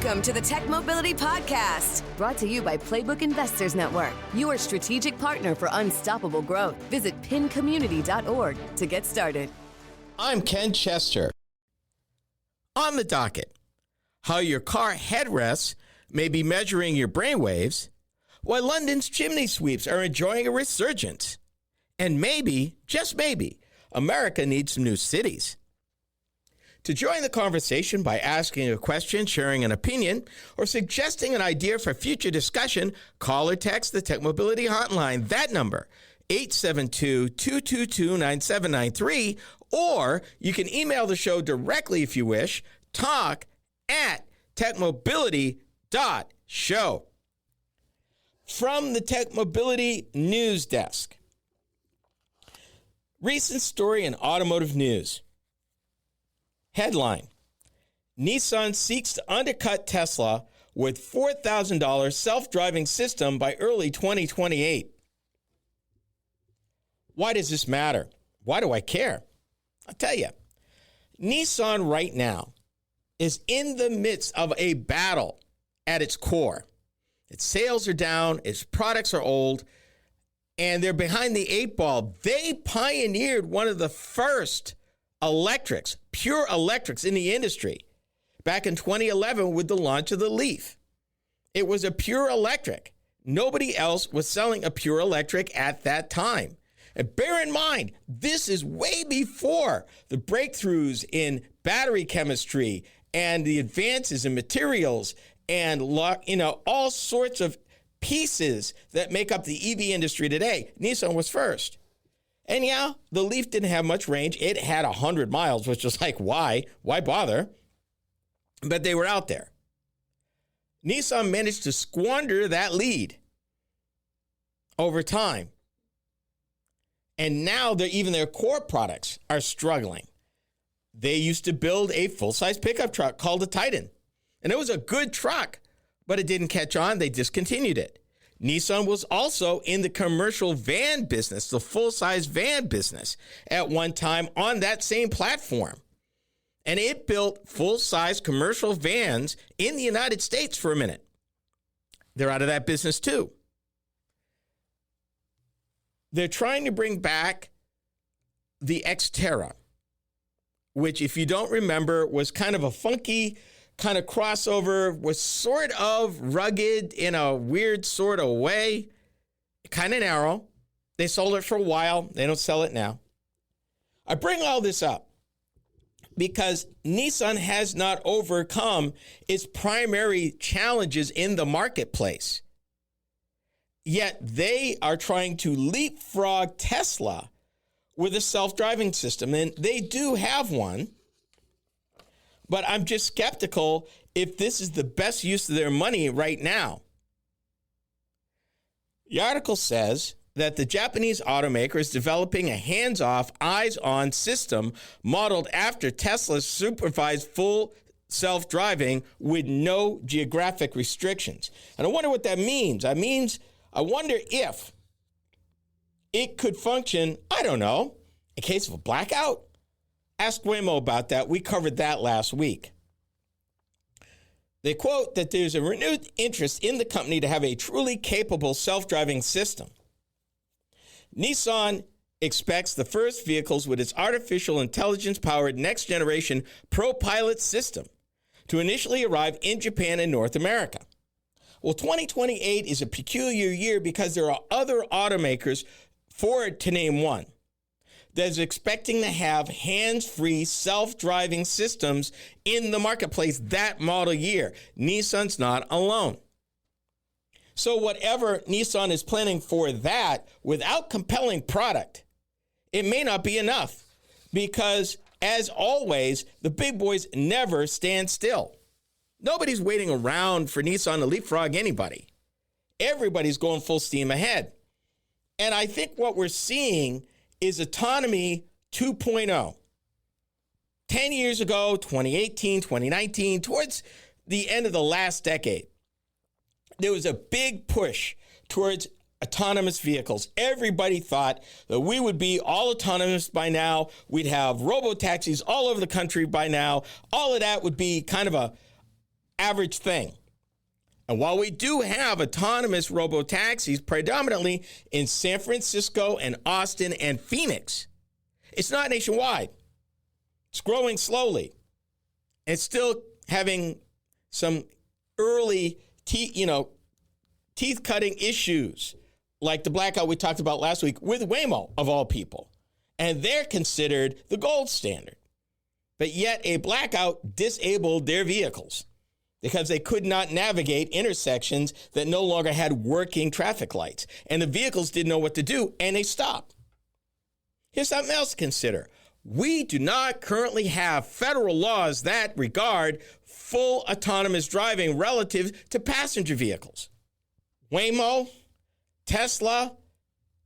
Welcome to the Tech Mobility Podcast, brought to you by Playbook Investors Network, your strategic partner for unstoppable growth. Visit pincommunity.org to get started. I'm Ken Chester. On the docket, how your car headrests may be measuring your brainwaves, while London's chimney sweeps are enjoying a resurgence. And maybe, just maybe, America needs some new cities. To join the conversation by asking a question, sharing an opinion, or suggesting an idea for future discussion, call or text the Tech Mobility Hotline. That number, 872-222-9793, or you can email the show directly if you wish, talk@techmobility.show. From the Tech Mobility News Desk. Recent story in automotive news. Headline: Nissan seeks to undercut Tesla with $4,000 self-driving system by early 2028. Why does this matter? Why do I care? I'll tell you. Nissan right now is in the midst of a battle at its core. Its sales are down, its products are old, and they're behind the eight ball. They pioneered one of the first electrics, pure electrics in the industry back in 2011 with the launch of the Leaf. It was a pure electric. Nobody else was selling a pure electric at that time. And bear in mind, this is way before the breakthroughs in battery chemistry and the advances in materials and all sorts of pieces that make up the EV industry today. Nissan was first. And yeah, the Leaf didn't have much range. It had 100 miles, which was like, why? Why bother? But they were out there. Nissan managed to squander that lead over time. And now even their core products are struggling. They used to build a full-size pickup truck called the Titan. And it was a good truck, but it didn't catch on. They discontinued it. Nissan was also in the commercial van business, the full-size van business, at one time on that same platform. And it built full-size commercial vans in the United States for a minute. They're out of that business too. They're trying to bring back the Xterra, which, if you don't remember, was kind of a funky kind of crossover, was sort of rugged in a weird sort of way, kind of narrow. They sold it for a while. They don't sell it now. I bring all this up because Nissan has not overcome its primary challenges in the marketplace. Yet they are trying to leapfrog Tesla with a self-driving system, and they do have one. But I'm just skeptical if this is the best use of their money right now. The article says that the Japanese automaker is developing a hands-off, eyes-on system modeled after Tesla's supervised full self-driving with no geographic restrictions. And I wonder what that means. I wonder if it could function, I don't know, in case of a blackout. Ask Waymo about that. We covered that last week. They quote that there's a renewed interest in the company to have a truly capable self-driving system. Nissan expects the first vehicles with its artificial intelligence-powered next-generation ProPilot system to initially arrive in Japan and North America. Well, 2028 is a peculiar year because there are other automakers, Ford to name one, that is expecting to have hands-free self-driving systems in the marketplace that model year. Nissan's not alone. So whatever Nissan is planning for that, without compelling product, it may not be enough because, as always, the big boys never stand still. Nobody's waiting around for Nissan to leapfrog anybody. Everybody's going full steam ahead. And I think what we're seeing is Autonomy 2.0. 10 years ago, 2018, 2019, towards the end of the last decade, there was a big push towards autonomous vehicles. Everybody thought that we would be all autonomous by now. We'd have robotaxis all over the country by now. All of that would be kind of average thing. And while we do have autonomous robotaxis predominantly in San Francisco and Austin and Phoenix, it's not nationwide. It's growing slowly. It's still having some early teeth-cutting issues, like the blackout we talked about last week with Waymo, of all people. And they're considered the gold standard. But yet a blackout disabled their vehicles because they could not navigate intersections that no longer had working traffic lights. And the vehicles didn't know what to do, and they stopped. Here's something else to consider. We do not currently have federal laws that regard full autonomous driving relative to passenger vehicles. Waymo, Tesla,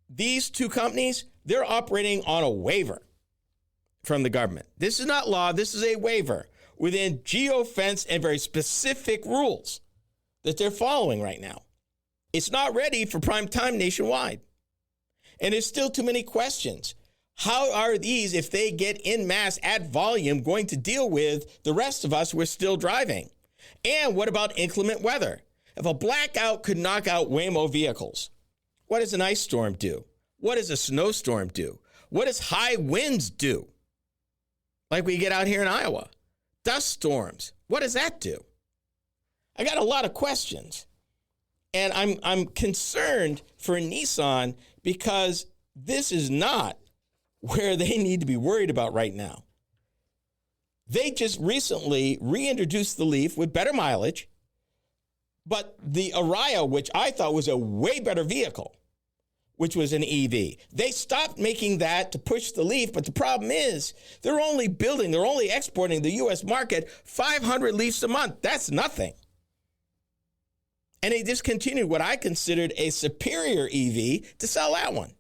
these two companies, they're operating on a waiver from the government. This is not law. This is a waiver within geo-fenced and very specific rules that they're following right now. It's not ready for prime time nationwide. And there's still too many questions. How are these, if they get en masse at volume, going to deal with the rest of us who are still driving? And what about inclement weather? If a blackout could knock out Waymo vehicles, what does an ice storm do? What does a snowstorm do? What does high winds do? Like we get out here in Iowa. Dust storms. What does that do? I got a lot of questions. And I'm concerned for Nissan because this is not where they need to be worried about right now. They just recently reintroduced the Leaf with better mileage, but the Ariya, which I thought was a way better vehicle, which was an EV, they stopped making that to push the Leaf, but the problem is they're only exporting the U.S. market 500 Leafs a month. That's nothing. And they discontinued what I considered a superior EV to sell that one.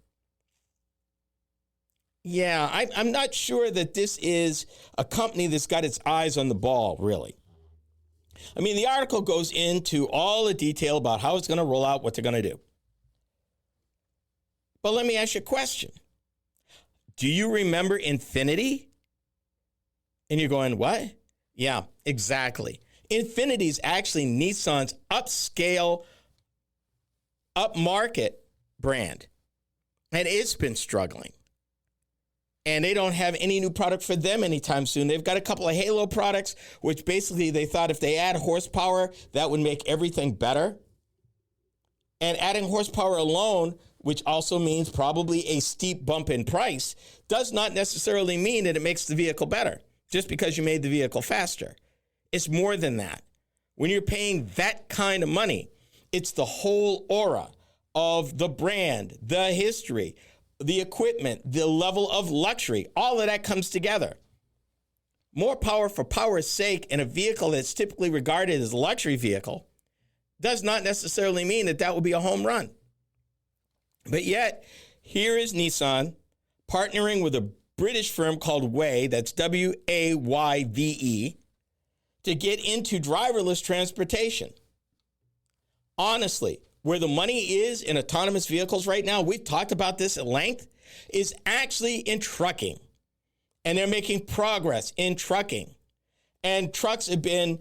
Yeah, I'm not sure that this is a company that's got its eyes on the ball, really. I mean, the article goes into all the detail about how it's going to roll out, what they're going to do. But let me ask you a question. Do you remember Infiniti? And you're going, what? Yeah, exactly. Infiniti is actually Nissan's upscale, upmarket brand. And it's been struggling. And they don't have any new product for them anytime soon. They've got a couple of Halo products, which basically they thought if they add horsepower, that would make everything better. And adding horsepower alone, which also means probably a steep bump in price, does not necessarily mean that it makes the vehicle better, just because you made the vehicle faster. It's more than that. When you're paying that kind of money, it's the whole aura of the brand, the history, the equipment, the level of luxury, all of that comes together. More power for power's sake in a vehicle that's typically regarded as a luxury vehicle does not necessarily mean that that will be a home run. But yet, here is Nissan partnering with a British firm called Way, that's Wayve, to get into driverless transportation. Honestly, where the money is in autonomous vehicles right now, we've talked about this at length, is actually in trucking. And they're making progress in trucking. And trucks have been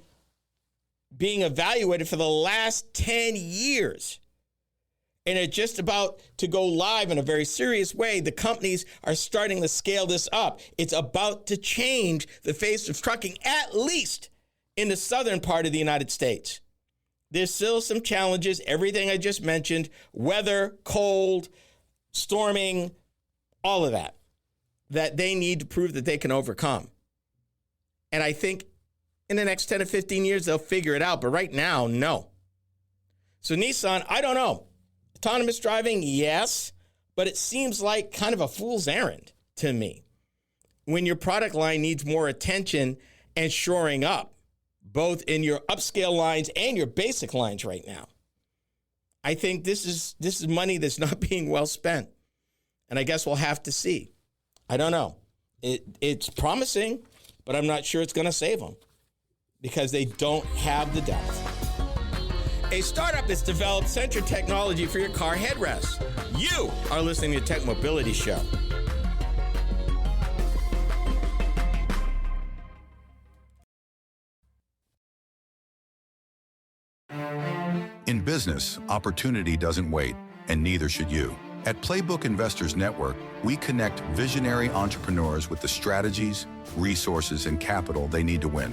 being evaluated for the last 10 years. And are just about to go live in a very serious way. The companies are starting to scale this up. It's about to change the face of trucking, at least in the southern part of the United States. There's still some challenges, everything I just mentioned, weather, cold, storming, all of that they need to prove that they can overcome. And I think in the next 10 to 15 years, they'll figure it out. But right now, no. So Nissan, I don't know. Autonomous driving, yes, but it seems like kind of a fool's errand to me when your product line needs more attention and shoring up, both in your upscale lines and your basic lines right now. I think this is money that's not being well spent. And I guess we'll have to see. I don't know. It's promising, but I'm not sure it's going to save them because they don't have the depth. A startup has developed sensor technology for your car headrests. You are listening to Tech Mobility Show. business, opportunity doesn't wait, and neither should you. At Playbook Investors Network, we connect visionary entrepreneurs with the strategies, resources, and capital they need to win.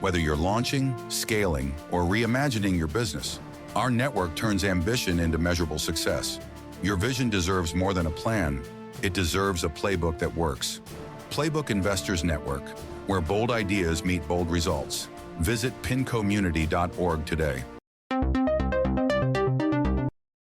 Whether you're launching, scaling, or reimagining your business, our network turns ambition into measurable success. Your vision deserves more than a plan. It deserves a playbook that works. Playbook Investors Network, where bold ideas meet bold results. Visit pincommunity.org today.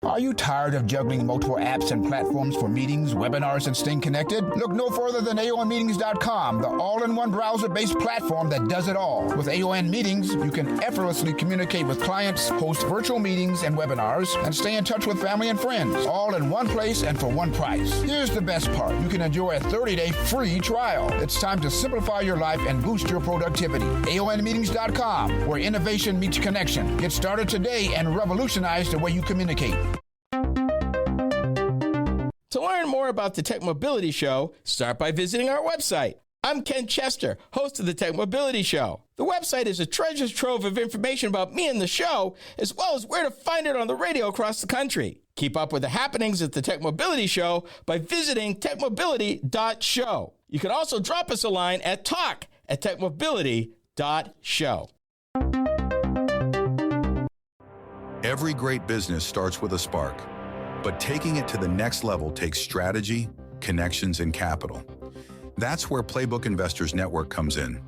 Are you tired of juggling multiple apps and platforms for meetings, webinars, and staying connected? Look no further than AONmeetings.com, the all-in-one browser-based platform that does it all. With AON Meetings, you can effortlessly communicate with clients, host virtual meetings and webinars, and stay in touch with family and friends, all in one place and for one price. Here's the best part. You can enjoy a 30-day free trial. It's time to simplify your life and boost your productivity. AONmeetings.com, where innovation meets connection. Get started today and revolutionize the way you communicate. To learn more about the Tech Mobility Show, start by visiting our website. I'm Ken Chester, host of the Tech Mobility Show. The website is a treasure trove of information about me and the show, as well as where to find it on the radio across the country. Keep up with the happenings at the Tech Mobility Show by visiting techmobility.show. You can also drop us a line at talk@techmobility.show. Every great business starts with a spark, but taking it to the next level takes strategy, connections, and capital. That's where Playbook Investors Network comes in.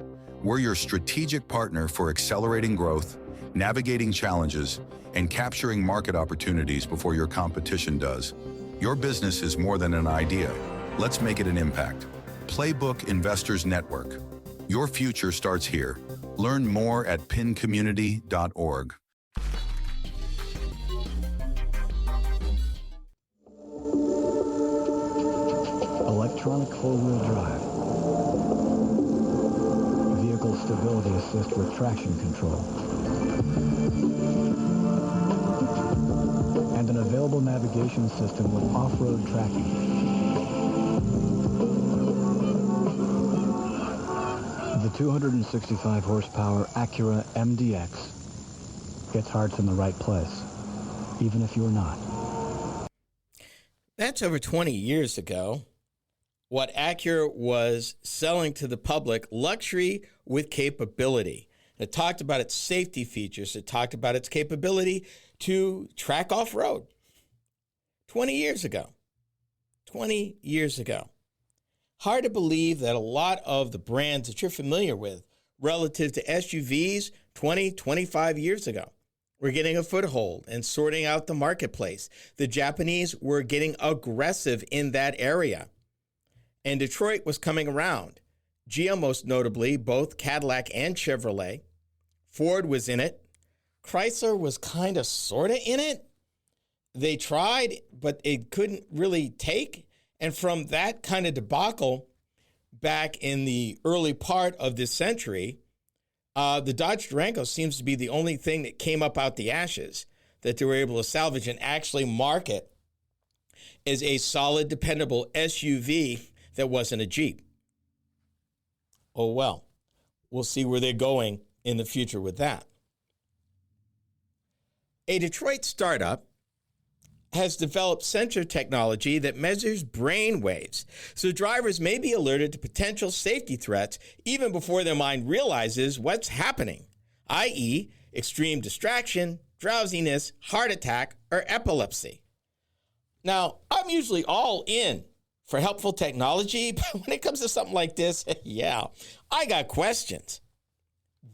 We're your strategic partner for accelerating growth, navigating challenges, and capturing market opportunities before your competition does. Your business is more than an idea. Let's make it an impact. Playbook Investors Network. Your future starts here. Learn more at pincommunity.org. Electronic four-wheel drive. Vehicle stability assist with traction control. And an available navigation system with off-road tracking. The 265 horsepower Acura MDX gets hearts in the right place, even if you're not. That's over 20 years ago. What Acura was selling to the public, luxury with capability. It talked about its safety features. It talked about its capability to track off-road. 20 years ago. 20 years ago. Hard to believe that a lot of the brands that you're familiar with relative to SUVs 20, 25 years ago were getting a foothold and sorting out the marketplace. The Japanese were getting aggressive in that area. And Detroit was coming around. GM, most notably, both Cadillac and Chevrolet. Ford was in it. Chrysler was kind of, sort of in it. They tried, but it couldn't really take. And from that kind of debacle back in the early part of this century, the Dodge Durango seems to be the only thing that came up out the ashes that they were able to salvage and actually market as a solid, dependable SUV that wasn't a Jeep. Oh, well, we'll see where they're going in the future with that. A Detroit startup has developed sensor technology that measures brain waves, so drivers may be alerted to potential safety threats even before their mind realizes what's happening, i.e., extreme distraction, drowsiness, heart attack, or epilepsy. Now, I'm usually all in for helpful technology, but when it comes to something like this, yeah, I got questions.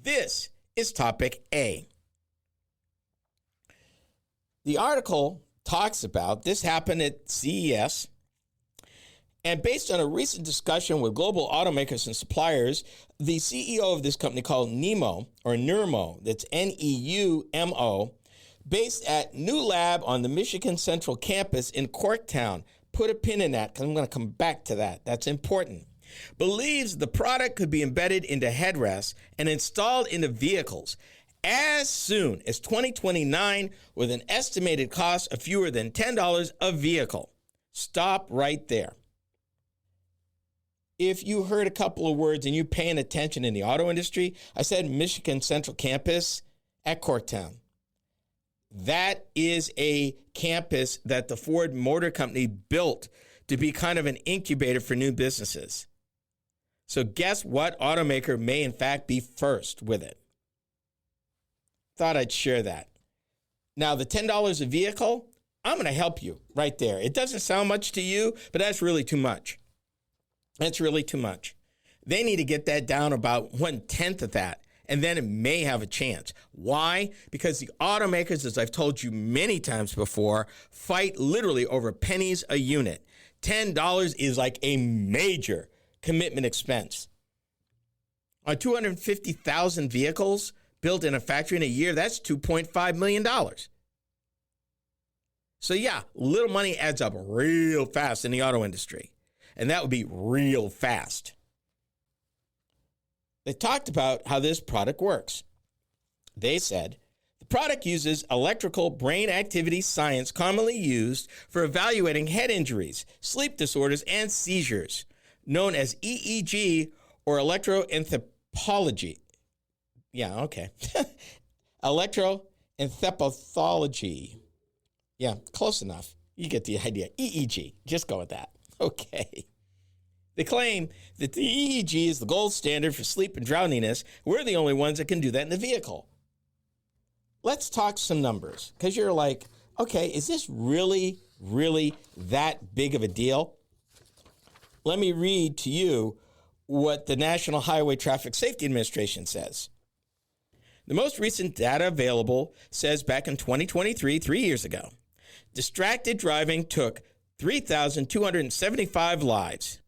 This is topic A. The article talks about this happened at CES, and based on a recent discussion with global automakers and suppliers, the CEO of this company called Nurmo, that's Neumo, based at New Lab on the Michigan Central campus in Corktown. Put a pin in that because I'm going to come back to that. That's important. Believes the product could be embedded into headrests and installed into vehicles as soon as 2029 with an estimated cost of fewer than $10 a vehicle. Stop right there. If you heard a couple of words and you're paying attention in the auto industry, I said Michigan Central Campus at Corktown. That is a campus that the Ford Motor Company built to be kind of an incubator for new businesses. So guess what automaker may in fact be first with it? Thought I'd share that. Now, the $10 a vehicle, I'm going to help you right there. It doesn't sound much to you, but that's really too much. That's really too much. They need to get that down about 1/10 of that, and then it may have a chance. Why? Because the automakers, as I've told you many times before, fight literally over pennies a unit. $10 is like a major commitment expense. On 250,000 vehicles built in a factory in a year, that's $2.5 million. So yeah, little money adds up real fast in the auto industry. And that would be real fast. They talked about how this product works. They said, the product uses electrical brain activity science commonly used for evaluating head injuries, sleep disorders, and seizures, known as EEG or electroencephalogy. Yeah, okay. Electroencephalogy. Yeah, close enough. You get the idea. EEG. Just go with that. Okay. They claim that the EEG is the gold standard for sleep and drowsiness. We're the only ones that can do that in the vehicle. Let's talk some numbers, because you're like, okay, is this really that big of a deal? Let me read to you what the National Highway Traffic Safety Administration says. The most recent data available says back in 2023, 3 years ago, distracted driving took 3,275 lives.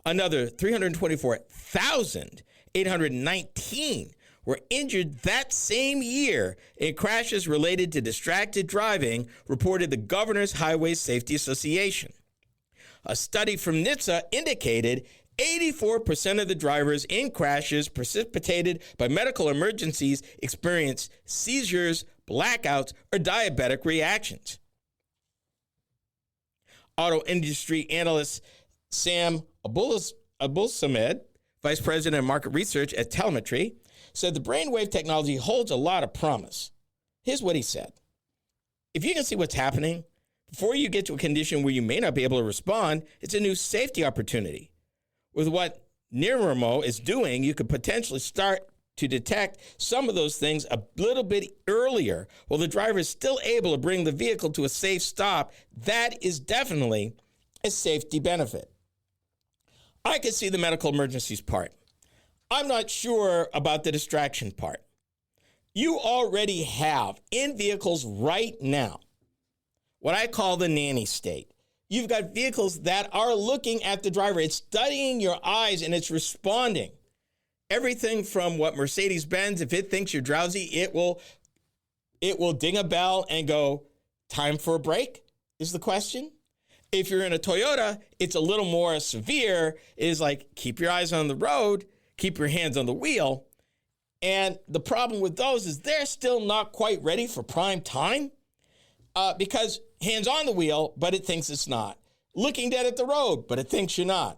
Another 324,819 were injured that same year in crashes related to distracted driving, reported the Governor's Highway Safety Association. A study from NHTSA indicated 84% of the drivers in crashes precipitated by medical emergencies experienced seizures, blackouts, or diabetic reactions. Auto industry analyst Sam Abulsamed, vice president of market research at Telemetry, said the Brainwave technology holds a lot of promise. Here's what he said. If you can see what's happening before you get to a condition where you may not be able to respond, it's a new safety opportunity. With what Nirmo is doing, you could potentially start to detect some of those things a little bit earlier while the driver is still able to bring the vehicle to a safe stop. That is definitely a safety benefit. I can see the medical emergencies part. I'm not sure about the distraction part. You already have in vehicles right now what I call the nanny state. You've got vehicles that are looking at the driver. It's studying your eyes and it's responding. Everything from what Mercedes-Benz, if it thinks you're drowsy, it will ding a bell and go, time for a break, is the question. If you're in a Toyota, it's a little more severe. It is like, keep your eyes on the road, keep your hands on the wheel. And the problem with those is they're still not quite ready for prime time because hands on the wheel, but it thinks it's not. Looking dead at the road, but it thinks you're not.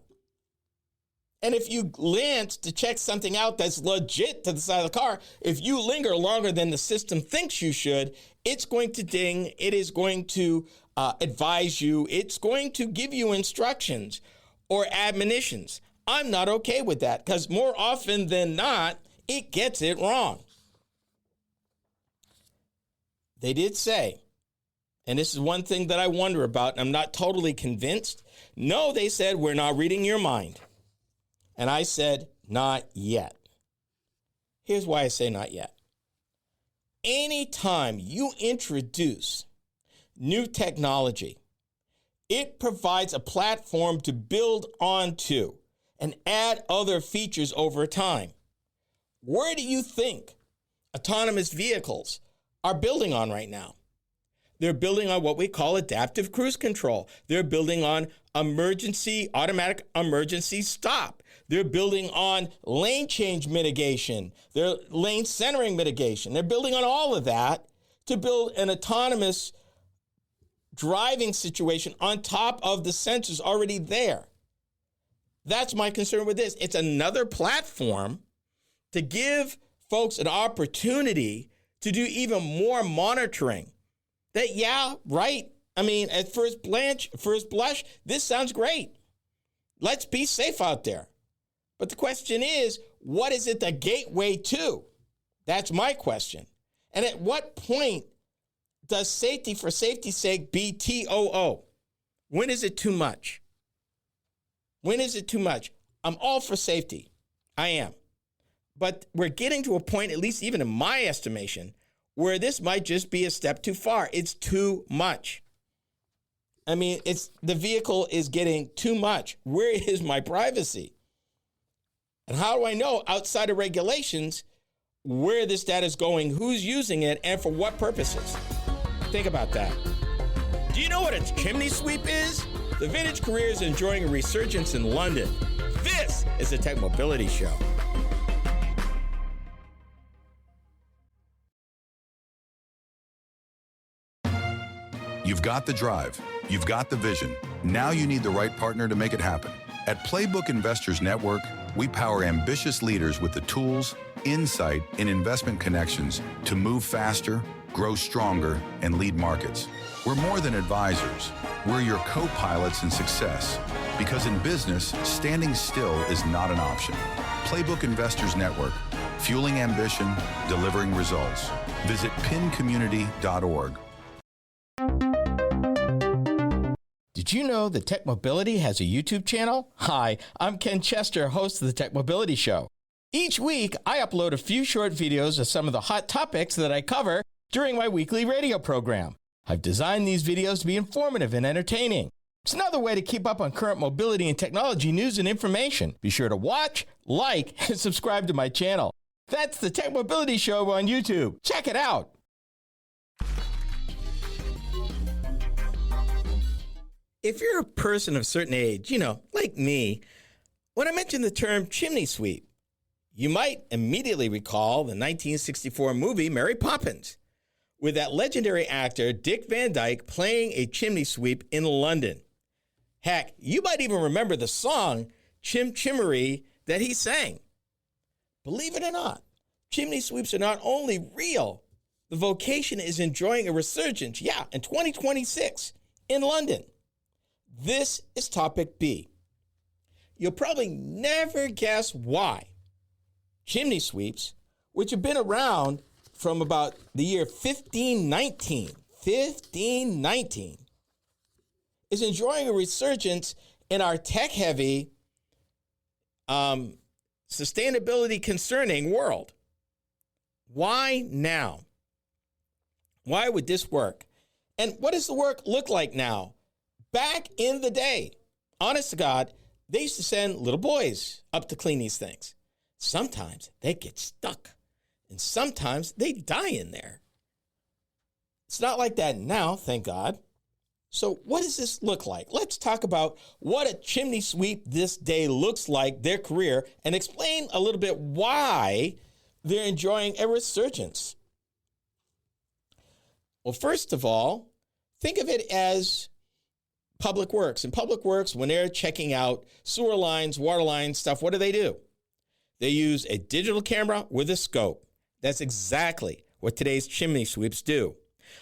And if you glance to check something out that's legit to the side of the car, if you linger longer than the system thinks you should, it's going to ding. It is going to advise you. It's going to give you instructions or admonitions. I'm not okay with that because more often than not, it gets it wrong. They did say, and this is one thing that I wonder about, and I'm not totally convinced. No, they said, we're not reading your mind. And I said, not yet. Here's why I say not yet. Anytime you introduce new technology, it provides a platform to build onto and add other features over time. Where do you think autonomous vehicles are building on right now? They're building on what we call adaptive cruise control. They're building on automatic emergency stop. They're building on lane change mitigation. They're lane centering mitigation. They're building on all of that to build an autonomous driving situation on top of the sensors already there. That's my concern with this. It's another platform to give folks an opportunity to do even more monitoring that, yeah, right. I mean, at first blush, this sounds great. Let's be safe out there. But the question is, what is it the gateway to? That's my question. And at what point does safety for safety's sake be TOO? When is it too much? When is it too much? I'm all for safety. I am. But we're getting to a point, at least even in my estimation, where this might just be a step too far. It's too much. I mean, the vehicle is getting too much. Where is my privacy? And how do I know outside of regulations where this data is going, who's using it, and for what purposes? Think about that. Do you know what a chimney sweep is? The vintage career is enjoying a resurgence in London. This is the Tech Mobility Show. You've got the drive. You've got the vision. Now you need the right partner to make it happen. At Playbook Investors Network, we power ambitious leaders with the tools, insight, and investment connections to move faster, grow stronger, and lead markets. We're more than advisors. We're your co-pilots in success. Because in business, standing still is not an option. Playbook Investors Network, fueling ambition, delivering results. Visit pincommunity.org. Did you know that Tech Mobility has a YouTube channel? Hi, I'm Ken Chester, host of the Tech Mobility Show. Each week, I upload a few short videos of some of the hot topics that I cover during my weekly radio program. I've designed these videos to be informative and entertaining. It's another way to keep up on current mobility and technology news and information. Be sure to watch, like, and subscribe to my channel. That's the Tech Mobility Show on YouTube. Check it out. If you're a person of a certain age, like me, when I mention the term chimney sweep, you might immediately recall the 1964 movie Mary Poppins, with that legendary actor Dick Van Dyke playing a chimney sweep in London. Heck, you might even remember the song Chim Chimmery that he sang. Believe it or not, chimney sweeps are not only real, the vocation is enjoying a resurgence, in 2026 in London. This is topic B. You'll probably never guess why chimney sweeps, which have been around from about the year 1519, is enjoying a resurgence in our tech-heavy, sustainability concerning world. Why now? Why would this work? And what does the work look like now? Back in the day, honest to God, they used to send little boys up to clean these things. Sometimes they get stuck, and sometimes they die in there. It's not like that now, thank God. So what does this look like? Let's talk about what a chimney sweep this day looks like, their career, and explain a little bit why they're enjoying a resurgence. Well, first of all, think of it as public works. In public works, when they're checking out sewer lines, water lines, stuff, what do? They use a digital camera with a scope. That's exactly what today's chimney sweeps do.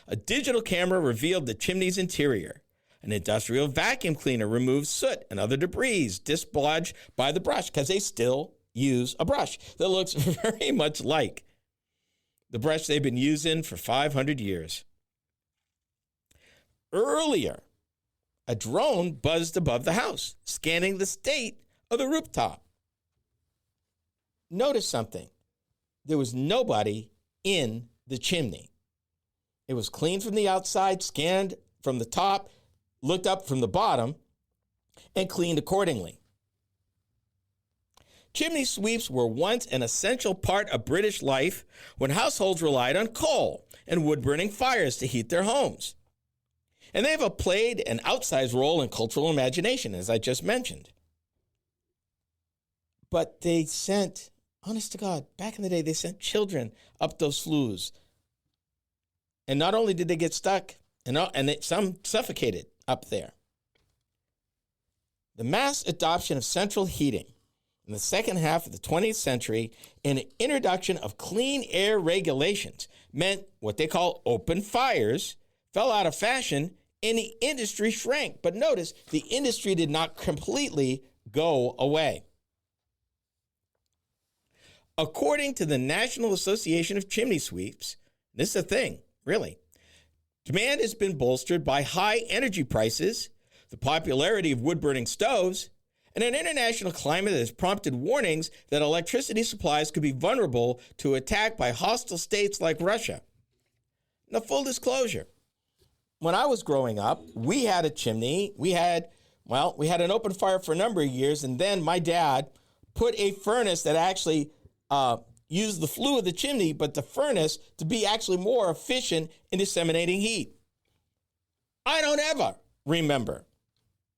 A digital camera revealed the chimney's interior. An industrial vacuum cleaner removes soot and other debris dislodged by the brush, because they still use a brush that looks very much like the brush they've been using for 500 years. Earlier, a drone buzzed above the house, scanning the state of the rooftop. Notice something. There was nobody in the chimney. It was cleaned from the outside, scanned from the top, looked up from the bottom, and cleaned accordingly. Chimney sweeps were once an essential part of British life when households relied on coal and wood-burning fires to heat their homes. And they have played an outsized role in cultural imagination, as I just mentioned. But they sent, honest to God, back in the day, they sent children up those flues. And not only did they get stuck, some suffocated up there. The mass adoption of central heating in the second half of the 20th century and the introduction of clean air regulations meant what they call open fires fell out of fashion and the industry shrank. But notice, the industry did not completely go away. According to the National Association of Chimney Sweeps, this is a thing, really. Demand has been bolstered by high energy prices, the popularity of wood-burning stoves, and an international climate that has prompted warnings that electricity supplies could be vulnerable to attack by hostile states like Russia. Now, full disclosure, when I was growing up, we had a chimney. We had an open fire for a number of years, and then my dad put a furnace that actually used the flue of the chimney, but the furnace to be actually more efficient in disseminating heat. I don't ever remember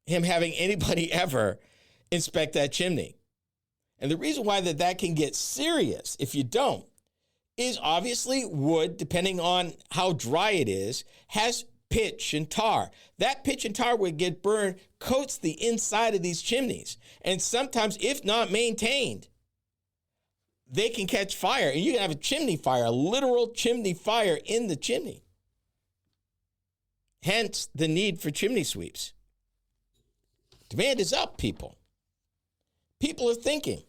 him having anybody ever inspect that chimney. And the reason why that can get serious if you don't is obviously wood, depending on how dry it is, has pitch and tar. That pitch and tar would get burned, coats the inside of these chimneys. And sometimes, if not maintained, they can catch fire. And you can have a chimney fire, a literal chimney fire in the chimney. Hence the need for chimney sweeps. Demand is up, people. People are thinking,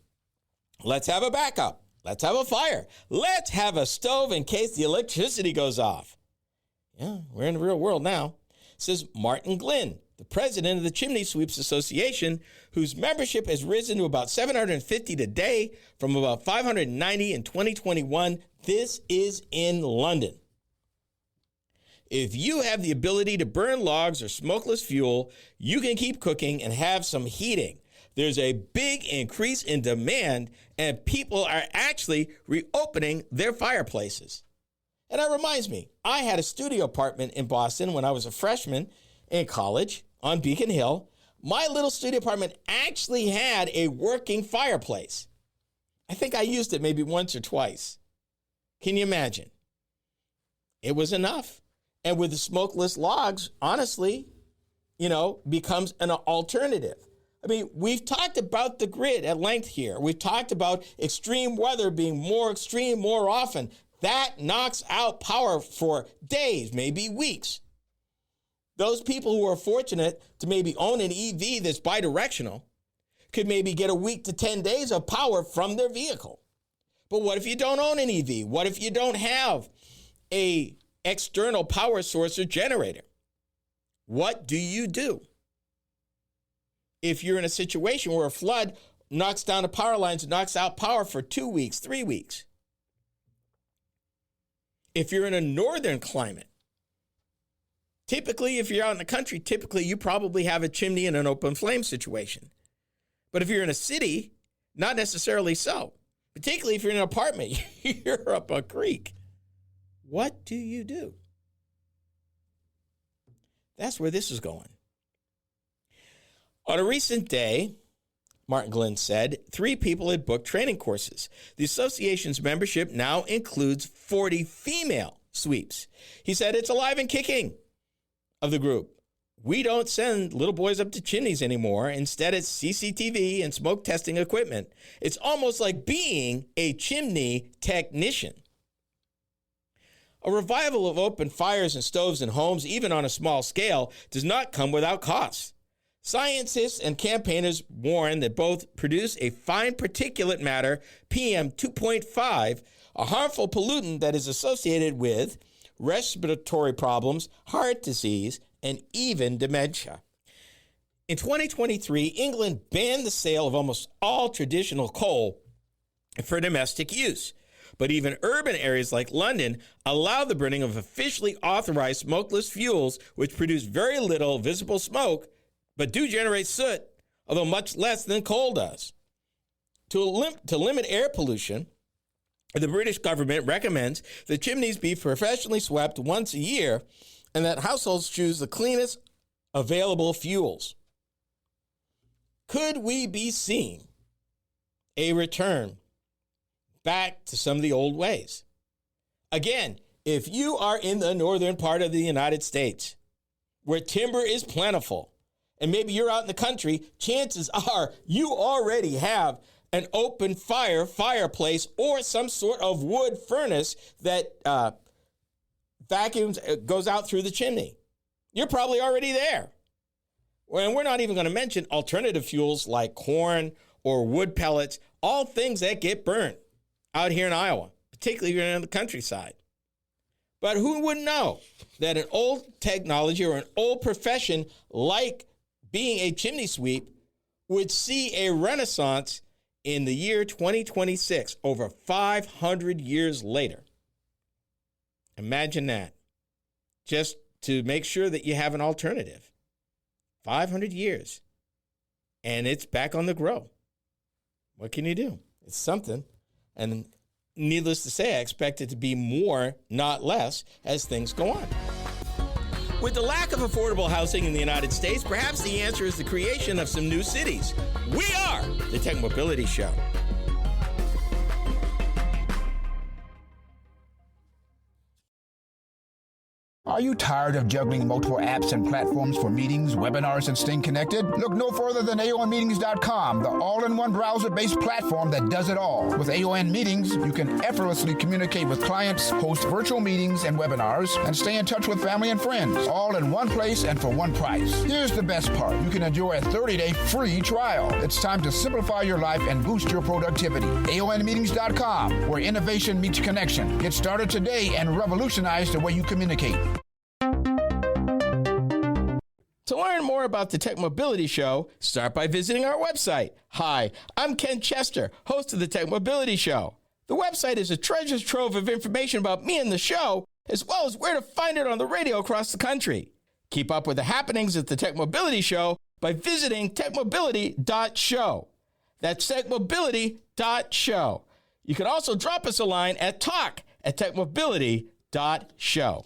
let's have a backup. Let's have a fire. Let's have a stove in case the electricity goes off. Yeah, we're in the real world now, says Martin Glynn, the president of the Chimney Sweeps Association, whose membership has risen to about 750 today from about 590 in 2021. This is in London. If you have the ability to burn logs or smokeless fuel, you can keep cooking and have some heating. There's a big increase in demand, and people are actually reopening their fireplaces. And that reminds me, I had a studio apartment in Boston when I was a freshman in college on Beacon Hill. My little studio apartment actually had a working fireplace. I think I used it maybe once or twice. Can you imagine? It was enough. And with the smokeless logs, honestly, becomes an alternative. I mean, we've talked about the grid at length here. We've talked about extreme weather being more extreme more often. That knocks out power for days, maybe weeks. Those people who are fortunate to maybe own an EV that's bidirectional could maybe get a week to 10 days of power from their vehicle. But what if you don't own an EV? What if you don't have a external power source or generator? What do you do if you're in a situation where a flood knocks down the power lines and knocks out power for 2 weeks, 3 weeks? If you're in a northern climate, typically, if you're out in the country, you probably have a chimney and an open flame situation. But if you're in a city, not necessarily so. Particularly if you're in an apartment, you're up a creek. What do you do? That's where this is going. On a recent day, Martin Glynn said, 3 people had booked training courses. The association's membership now includes 40 female sweeps. He said it's alive and kicking of the group. We don't send little boys up to chimneys anymore. Instead, it's CCTV and smoke testing equipment. It's almost like being a chimney technician. A revival of open fires and stoves in homes, even on a small scale, does not come without costs. Scientists and campaigners warn that both produce a fine particulate matter, PM 2.5, a harmful pollutant that is associated with respiratory problems, heart disease, and even dementia. In 2023, England banned the sale of almost all traditional coal for domestic use. But even urban areas like London allow the burning of officially authorized smokeless fuels, which produce very little visible smoke, but do generate soot, although much less than coal does. To limit air pollution, the British government recommends that chimneys be professionally swept once a year and that households choose the cleanest available fuels. Could we be seeing a return back to some of the old ways? Again, if you are in the northern part of the United States, where timber is plentiful, and maybe you're out in the country, chances are you already have an open fireplace or some sort of wood furnace that vacuums, it goes out through the chimney. You're probably already there. And we're not even going to mention alternative fuels like corn or wood pellets, all things that get burnt out here in Iowa, particularly here in the countryside. But who would know that an old technology or an old profession like being a chimney sweep would see a renaissance in the year 2026, over 500 years later. Imagine that, just to make sure that you have an alternative. 500 years, and it's back on the grow. What can you do? It's something, and needless to say, I expect it to be more, not less, as things go on. With the lack of affordable housing in the United States, perhaps the answer is the creation of some new cities. We are the Tech Mobility Show. Are you tired of juggling multiple apps and platforms for meetings, webinars, and staying connected? Look no further than AONmeetings.com, the all-in-one browser-based platform that does it all. With AON Meetings, you can effortlessly communicate with clients, host virtual meetings and webinars, and stay in touch with family and friends, all in one place and for one price. Here's the best part. You can enjoy a 30-day free trial. It's time to simplify your life and boost your productivity. AONmeetings.com, where innovation meets connection. Get started today and revolutionize the way you communicate. To learn more about the Tech Mobility Show, start by visiting our website. Hi, I'm Ken Chester, host of the Tech Mobility Show. The website is a treasure trove of information about me and the show, as well as where to find it on the radio across the country. Keep up with the happenings at the Tech Mobility Show by visiting techmobility.show. That's techmobility.show. You can also drop us a line at talk@techmobility.show.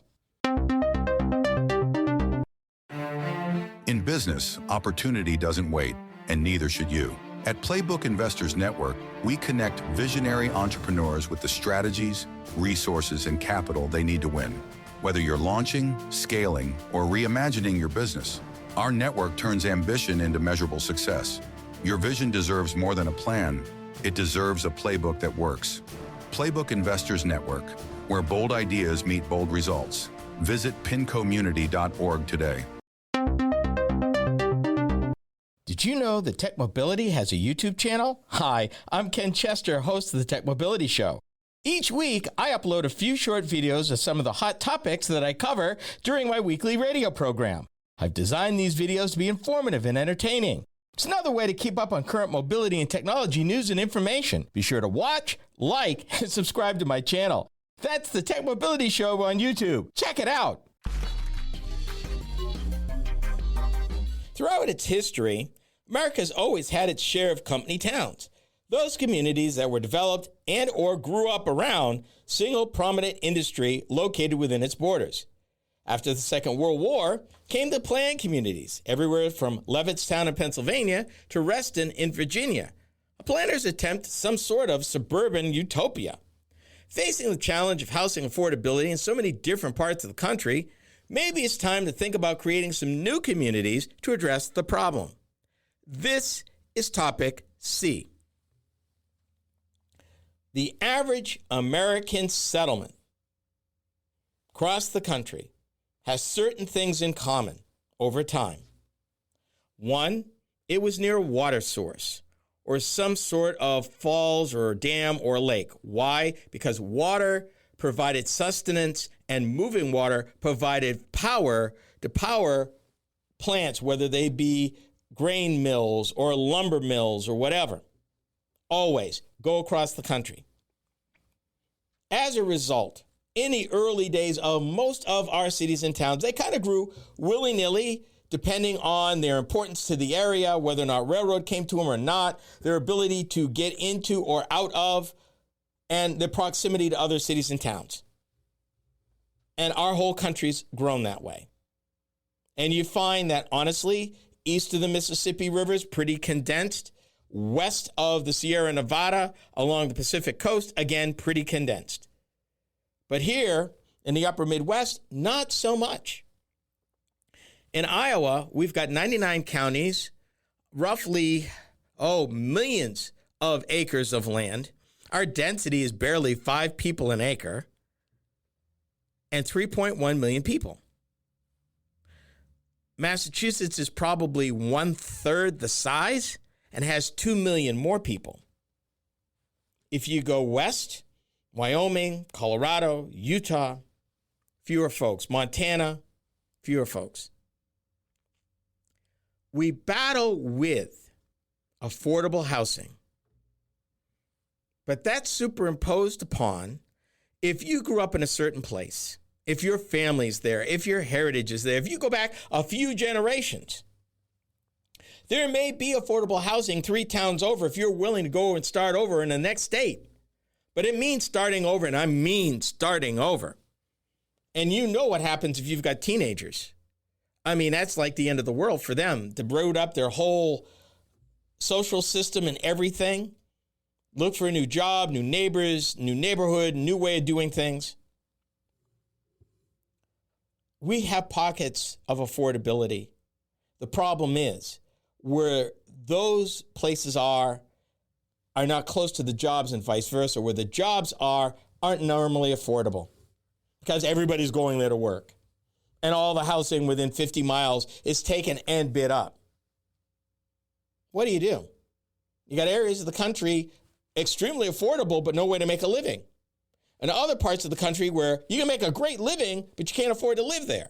In business, opportunity doesn't wait, and neither should you. At Playbook Investors Network, we connect visionary entrepreneurs with the strategies, resources, and capital they need to win. Whether you're launching, scaling, or reimagining your business, our network turns ambition into measurable success. Your vision deserves more than a plan. It deserves a playbook that works. Playbook Investors Network, where bold ideas meet bold results. Visit pincommunity.org today. Did you know that Tech Mobility has a YouTube channel? Hi, I'm Ken Chester, host of the Tech Mobility Show. Each week, I upload a few short videos of some of the hot topics that I cover during my weekly radio program. I've designed these videos to be informative and entertaining. It's another way to keep up on current mobility and technology news and information. Be sure to watch, like, and subscribe to my channel. That's the Tech Mobility Show on YouTube. Check it out. Throughout its history, America has always had its share of company towns, those communities that were developed and or grew up around single prominent industry located within its borders. After the Second World War came the planned communities, everywhere from Levittstown in Pennsylvania to Reston in Virginia, a planner's attempt at some sort of suburban utopia. Facing the challenge of housing affordability in so many different parts of the country, maybe it's time to think about creating some new communities to address the problem. This is topic C. The average American settlement across the country has certain things in common over time. One, it was near a water source or some sort of falls or dam or lake. Why? Because water provided sustenance and moving water provided power to power plants, whether they be grain mills or lumber mills or whatever. Always go across the country. As a result, in the early days of most of our cities and towns, they kind of grew willy-nilly, depending on their importance to the area, whether or not railroad came to them or not, their ability to get into or out of, and the proximity to other cities and towns. And our whole country's grown that way. And you find that, honestly, east of the Mississippi River is pretty condensed. West of the Sierra Nevada, along the Pacific coast, again, pretty condensed. But here in the upper Midwest, not so much. In Iowa, we've got 99 counties, roughly, millions of acres of land. Our density is barely 5 people an acre. and 3.1 million people. Massachusetts is probably 1/3 the size and has 2 million more people. If you go west, Wyoming, Colorado, Utah, fewer folks. Montana, fewer folks. We battle with affordable housing, but that's superimposed upon if you grew up in a certain place, if your family's there, if your heritage is there, if you go back a few generations. There may be affordable housing 3 towns over if you're willing to go and start over in the next state. But it means starting over, and I mean starting over. And you know what happens if you've got teenagers. I mean, that's like the end of the world for them, to root up their whole social system and everything. Look for a new job, new neighbors, new neighborhood, new way of doing things. We have pockets of affordability. The problem is where those places are not close to the jobs and vice versa. Where the jobs aren't normally affordable because everybody's going there to work. And all the housing within 50 miles is taken and bid up. What do? You got areas of the country extremely affordable, but no way to make a living. And other parts of the country where you can make a great living, but you can't afford to live there.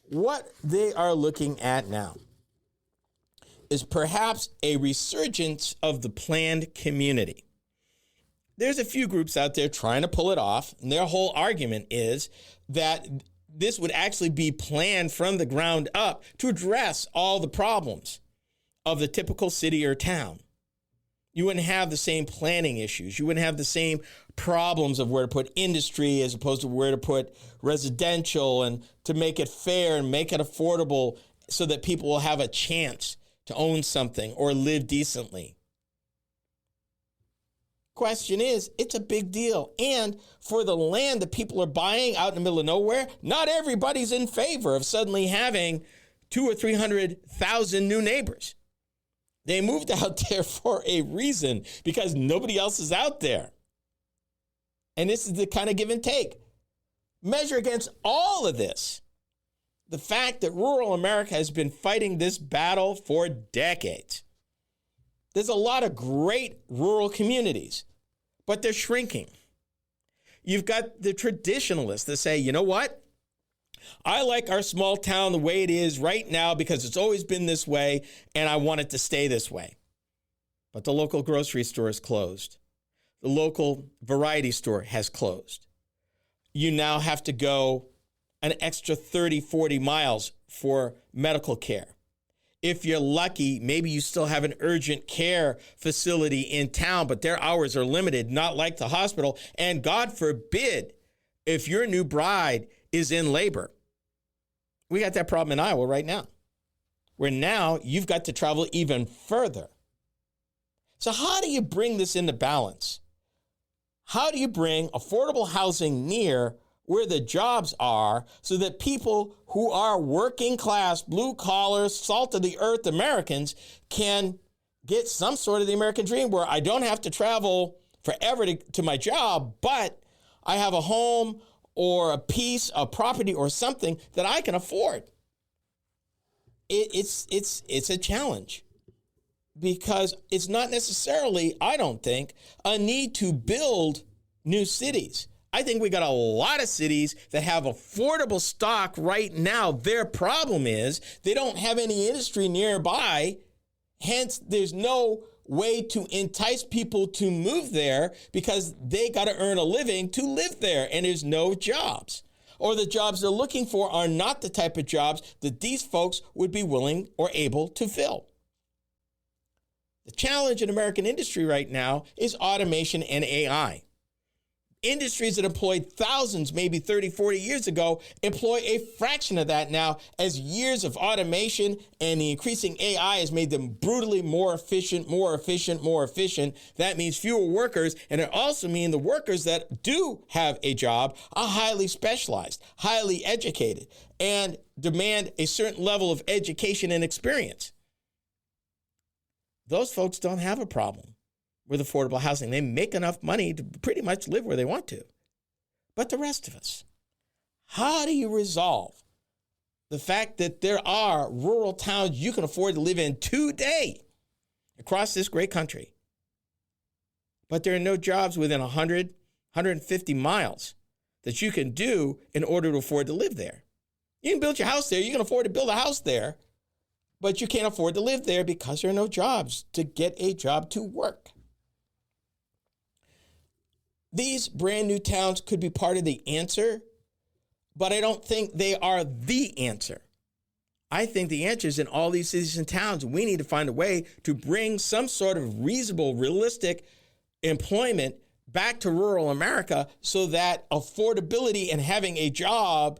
What they are looking at now is perhaps a resurgence of the planned community. There's a few groups out there trying to pull it off, and their whole argument is that this would actually be planned from the ground up to address all the problems of the typical city or town. You wouldn't have the same planning issues. You wouldn't have the same problems of where to put industry as opposed to where to put residential, and to make it fair and make it affordable so that people will have a chance to own something or live decently. Question is, it's a big deal. And for the land that people are buying out in the middle of nowhere, not everybody's in favor of suddenly having 200,000 or 300,000 new neighbors. They moved out there for a reason, because nobody else is out there. And this is the kind of give and take. Measure against all of this the fact that rural America has been fighting this battle for decades. There's a lot of great rural communities, but they're shrinking. You've got the traditionalists that say, you know what? I like our small town the way it is right now because it's always been this way and I want it to stay this way. But the local grocery store is closed. The local variety store has closed. You now have to go an extra 30, 40 miles for medical care. If you're lucky, maybe you still have an urgent care facility in town, but their hours are limited, not like the hospital. And God forbid, if your new bride is in labor. We got that problem in Iowa right now, where now you've got to travel even further. So how do you bring this into balance? How do you bring affordable housing near where the jobs are so that people who are working class, blue collar, salt of the earth Americans can get some sort of the American dream where I don't have to travel forever to my job, but I have a home or a piece of property or something that I can afford? It's a challenge, because it's not necessarily, I don't think, a need to build new cities. I think we got a lot of cities that have affordable stock right now. Their problem is they don't have any industry nearby. Hence, there's no way to entice people to move there because they got to earn a living to live there, and there's no jobs. Or the jobs they're looking for are not the type of jobs that these folks would be willing or able to fill. The challenge in American industry right now is automation and AI. Industries that employed thousands, maybe 30, 40 years ago, employ a fraction of that now, as years of automation and the increasing AI has made them brutally more efficient. That means fewer workers, and it also means the workers that do have a job are highly specialized, highly educated, and demand a certain level of education and experience. Those folks don't have a problem with affordable housing. They make enough money to pretty much live where they want to. but the rest of us. How do you resolve the fact that there are rural towns you can afford to live in today across this great country, but there are no jobs within 100, 150 miles that you can do in order to afford to live there? You can build your house there. You can afford to build a house there, but you can't afford to live there because there are no jobs to get a job to work. These brand new towns could be part of the answer, but I don't think they are the answer. I think the answer is in all these cities and towns. We need to find a way to bring some sort of reasonable, realistic employment back to rural America so that affordability and having a job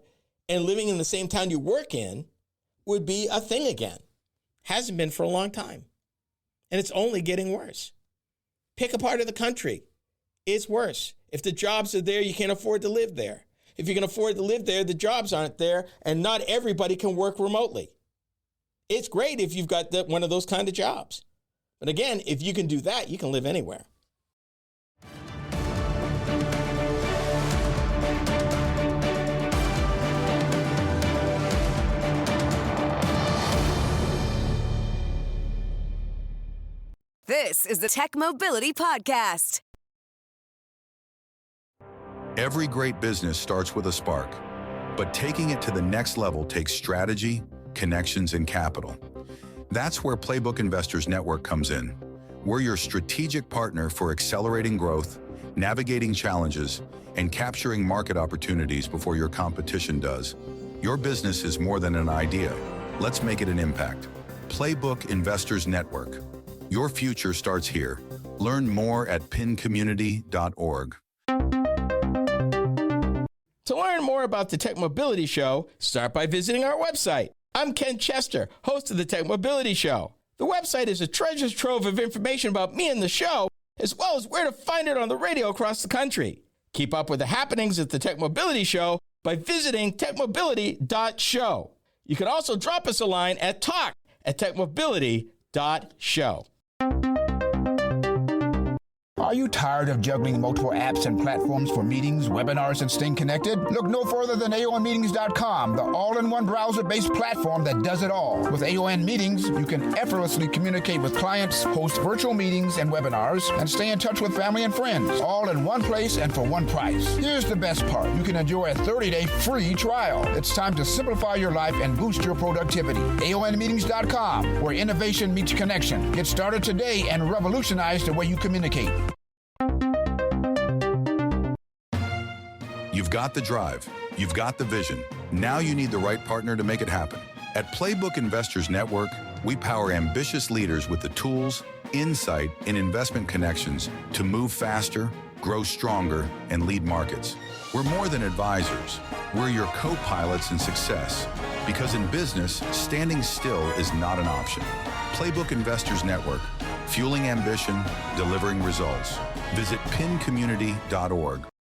and living in the same town you work in would be a thing again. Hasn't been for a long time. And it's only getting worse. Pick a part of the country. It's worse. If the jobs are there, you can't afford to live there. If you can afford to live there, the jobs aren't there, and not everybody can work remotely. It's great if you've got one of those kind of jobs. But again, if you can do that, you can live anywhere. This is the Tech Mobility Podcast. Every great business starts with a spark, but taking it to the next level takes strategy, connections, and capital. That's where Playbook Investors Network comes in. We're your strategic partner for accelerating growth, navigating challenges, and capturing market opportunities before your competition does. Your business is more than an idea. Let's make it an impact. Playbook Investors Network. Your future starts here. Learn more at pincommunity.org. To learn more about the Tech Mobility Show, start by visiting our website. I'm Ken Chester, host of the Tech Mobility Show. The website is a treasure trove of information about me and the show, as well as where to find it on the radio across the country. Keep up with the happenings at the Tech Mobility Show by visiting techmobility.show. You can also drop us a line at talk@techmobility.show. Are you tired of juggling multiple apps and platforms for meetings, webinars, and staying connected? Look no further than AONmeetings.com, the all-in-one browser-based platform that does it all. With AON Meetings, you can effortlessly communicate with clients, host virtual meetings and webinars, and stay in touch with family and friends, all in one place and for one price. Here's the best part. You can enjoy a 30-day free trial. It's time to simplify your life and boost your productivity. AONmeetings.com, where innovation meets connection. Get started today and revolutionize the way you communicate. You've got the drive. You've got the vision. Now you need the right partner to make it happen. At Playbook Investors Network, we power ambitious leaders with the tools, insight, and investment connections to move faster, grow stronger, and lead markets. We're more than advisors. We're your co-pilots in success. Because in business, standing still is not an option. Playbook Investors Network, fueling ambition, delivering results. Visit pincommunity.org.